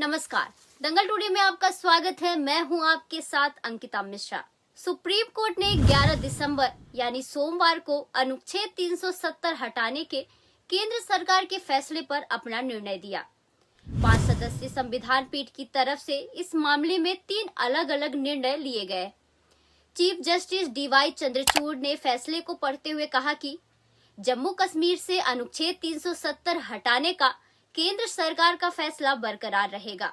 नमस्कार, दंगल टुडे में आपका स्वागत है। मैं हूं आपके साथ अंकिता मिश्रा। सुप्रीम कोर्ट ने 11 दिसंबर यानी सोमवार को अनुच्छेद 370 हटाने के केंद्र सरकार के फैसले पर अपना निर्णय दिया। 5 सदस्यीय संविधान पीठ की तरफ से इस मामले में 3 अलग अलग निर्णय लिए गए। चीफ जस्टिस डीवाई चंद्रचूड़ ने फैसले को पढ़ते हुए कहा कि जम्मू कश्मीर से अनुच्छेद 370 हटाने का केंद्र सरकार का फैसला बरकरार रहेगा,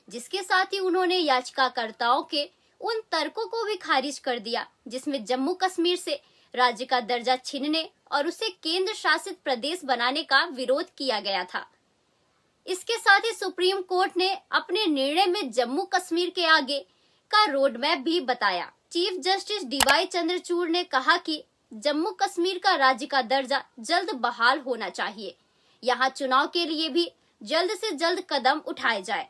जिसके साथ ही उन्होंने याचिकाकर्ताओं के उन तर्कों को भी खारिज कर दिया जिसमें जम्मू कश्मीर से राज्य का दर्जा छीनने और उसे केंद्र शासित प्रदेश बनाने का विरोध किया गया था। इसके साथ ही सुप्रीम कोर्ट ने अपने निर्णय में जम्मू कश्मीर के आगे का रोड मैप भी बताया। चीफ जस्टिस डीवाई चंद्रचूड़ ने कहा कि जम्मू कश्मीर का राज्य का दर्जा जल्द बहाल होना चाहिए। यहाँ चुनाव के लिए भी जल्द से जल्द कदम उठाए जाए।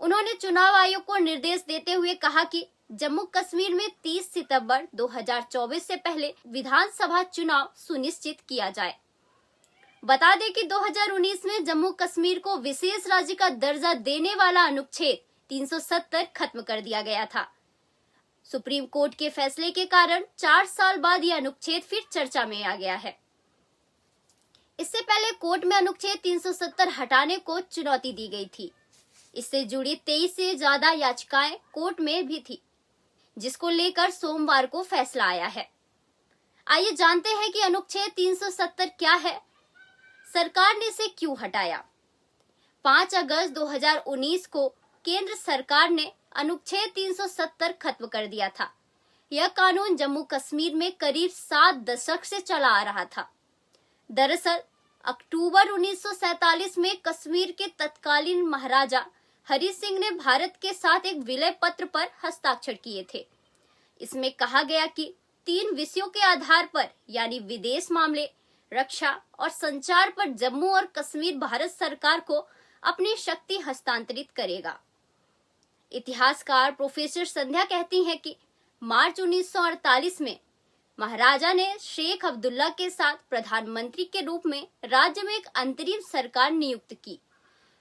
उन्होंने चुनाव आयोग को निर्देश देते हुए कहा कि जम्मू कश्मीर में 30 सितंबर 2024 से पहले विधानसभा चुनाव सुनिश्चित किया जाए। बता दें कि 2019 में जम्मू कश्मीर को विशेष राज्य का दर्जा देने वाला अनुच्छेद 370 खत्म कर दिया गया था। सुप्रीम कोर्ट के फैसले के कारण 4 साल बाद यह अनुच्छेद फिर चर्चा में आ गया है। इससे पहले कोर्ट में अनुच्छेद 370 हटाने को चुनौती दी गई थी। इससे जुड़ी 23 से ज्यादा याचिकाएं कोर्ट में भी थी, जिसको लेकर सोमवार को फैसला आया है। आइए जानते हैं कि अनुच्छेद 370 क्या है, सरकार ने इसे क्यों हटाया। 5 अगस्त 2019 को केंद्र सरकार ने अनुच्छेद 370 खत्म कर दिया था। यह कानून जम्मू कश्मीर में करीब 7 दशक से चला आ रहा था। दरअसल अक्टूबर 1947 में कश्मीर के तत्कालीन महाराजा हरि सिंह ने भारत के साथ एक विलय पत्र पर हस्ताक्षर किए थे। इसमें कहा गया कि 3 विषयों के आधार पर यानी विदेश मामले, रक्षा और संचार पर जम्मू और कश्मीर भारत सरकार को अपनी शक्ति हस्तांतरित करेगा। इतिहासकार प्रोफेसर संध्या कहती हैं कि मार्च 1948 में महाराजा ने शेख अब्दुल्ला के साथ प्रधानमंत्री के रूप में राज्य में एक अंतरिम सरकार नियुक्त की।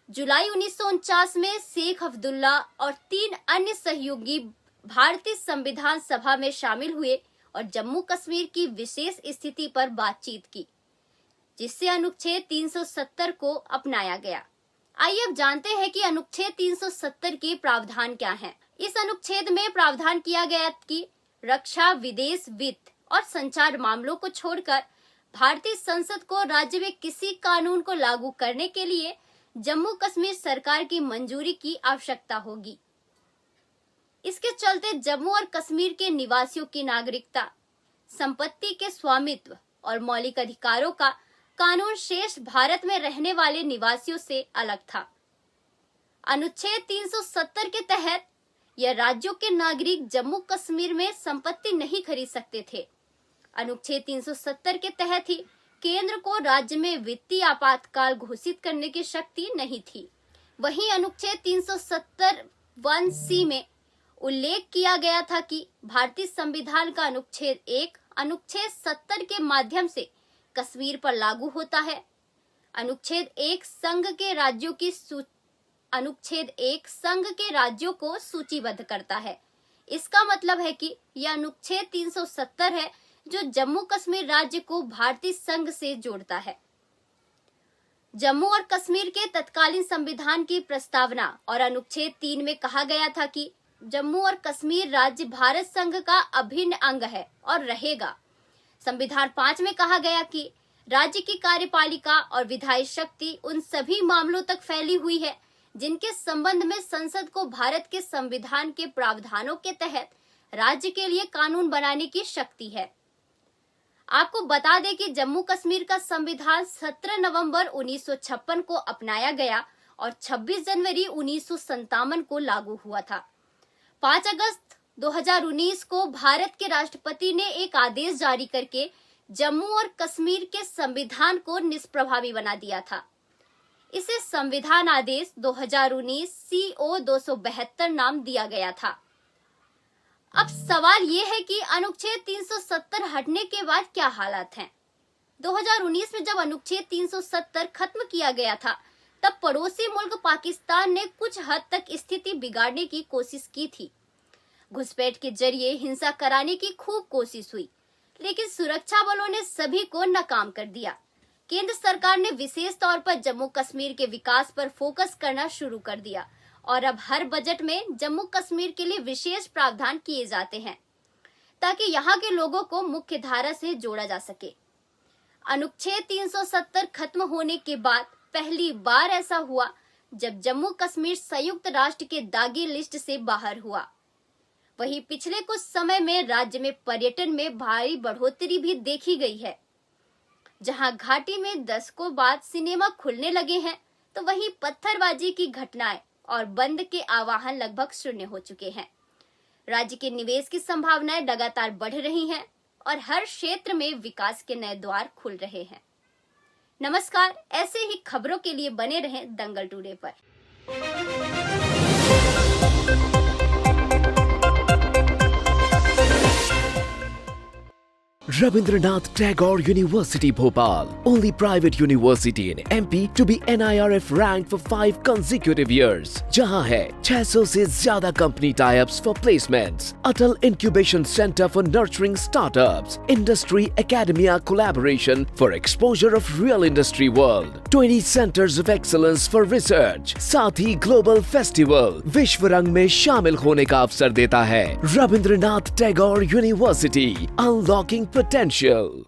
जुलाई 1949 में शेख अब्दुल्ला और 3 अन्य सहयोगी भारतीय संविधान सभा में शामिल हुए और जम्मू कश्मीर की विशेष स्थिति पर बातचीत की, जिससे अनुच्छेद 370 को अपनाया गया। आइए अब जानते हैं कि अनुच्छेद 370 के प्रावधान क्या हैं। इस अनुच्छेद में प्रावधान किया गया कि रक्षा, विदेश, वित्त और संचार मामलों को छोड़कर भारतीय संसद को राज्य में किसी कानून को लागू करने के लिए जम्मू कश्मीर सरकार की मंजूरी की आवश्यकता होगी। इसके चलते जम्मू और कश्मीर के निवासियों की नागरिकता, संपत्ति के स्वामित्व और मौलिक अधिकारों का कानून शेष भारत में रहने वाले निवासियों से अलग था। अनुच्छेद 370 के तहत यह राज्यों के नागरिक जम्मू कश्मीर में संपत्ति नहीं खरीद सकते थे। अनुच्छेद 370 के तहत ही केंद्र को राज्य में वित्तीय आपातकाल घोषित करने की शक्ति नहीं थी। वहीं अनुच्छेद 370 1C में उल्लेख किया गया था कि भारतीय संविधान का अनुच्छेद 1 अनुच्छेद 70 के माध्यम से कश्मीर पर लागू होता है। अनुच्छेद 1 संघ के राज्यों को सूचीबद्ध करता है। इसका मतलब है कि यह अनुच्छेद 370 है जो जम्मू कश्मीर राज्य को भारतीय संघ से जोड़ता है। जम्मू और कश्मीर के तत्कालीन संविधान की प्रस्तावना और अनुच्छेद 3 में कहा गया था कि जम्मू और कश्मीर राज्य भारत संघ का अभिन्न अंग है और रहेगा। संविधान 5 में कहा गया कि राज्य की कार्यपालिका और विधायी शक्ति उन सभी मामलों तक फैली हुई है जिनके संबंध में संसद को भारत के संविधान के प्रावधानों के तहत राज्य के लिए कानून बनाने की शक्ति है। आपको बता दें कि जम्मू कश्मीर का संविधान 17 नवंबर 1956 को अपनाया गया और 26 जनवरी 1957 को लागू हुआ था। 5 अगस्त 2019 को भारत के राष्ट्रपति ने एक आदेश जारी करके जम्मू और कश्मीर के संविधान को निष्प्रभावी बना दिया था। इसे संविधान आदेश 2019 CO 272 नाम दिया गया था। अब सवाल ये है कि अनुच्छेद 370 हटने के बाद क्या हालात हैं। 2019 में जब अनुच्छेद 370 खत्म किया गया था तब पड़ोसी मुल्क पाकिस्तान ने कुछ हद तक स्थिति बिगाड़ने की कोशिश की थी। घुसपैठ के जरिए हिंसा कराने की खूब कोशिश हुई, लेकिन सुरक्षा बलों ने सभी को नाकाम कर दिया। केंद्र सरकार ने विशेष तौर पर जम्मू कश्मीर के विकास पर फोकस करना शुरू कर दिया और अब हर बजट में जम्मू कश्मीर के लिए विशेष प्रावधान किए जाते हैं ताकि यहाँ के लोगों को मुख्य धारा से जोड़ा जा सके। अनुच्छेद 370 खत्म होने के बाद पहली बार ऐसा हुआ जब जम्मू कश्मीर संयुक्त राष्ट्र के दागी लिस्ट से बाहर हुआ। वहीं पिछले कुछ समय में राज्य में पर्यटन में भारी बढ़ोतरी भी देखी गई है। जहां घाटी में दशकों बाद सिनेमा खुलने लगे हैं, तो वहीं पत्थरबाजी की घटनाएं और बंद के आह्वान लगभग शून्य हो चुके हैं। राज्य के निवेश की संभावनाएं लगातार बढ़ रही हैं और हर क्षेत्र में विकास के नए द्वार खुल रहे हैं। नमस्कार, ऐसे ही खबरों के लिए बने रहें दंगल टुडे पर। Rabindranath Tagore University Bhopal, only private university in MP to be NIRF ranked for 5 consecutive years. जहां है 600 से ज्यादा company tie-ups for placements, Atal Incubation Center for nurturing startups, Industry Academia collaboration for exposure of real industry world, 20 centers of excellence for research, साथ ही Global Festival विश्व रंग में शामिल होने का अवसर देता है। Rabindranath Tagore University, unlocking potential.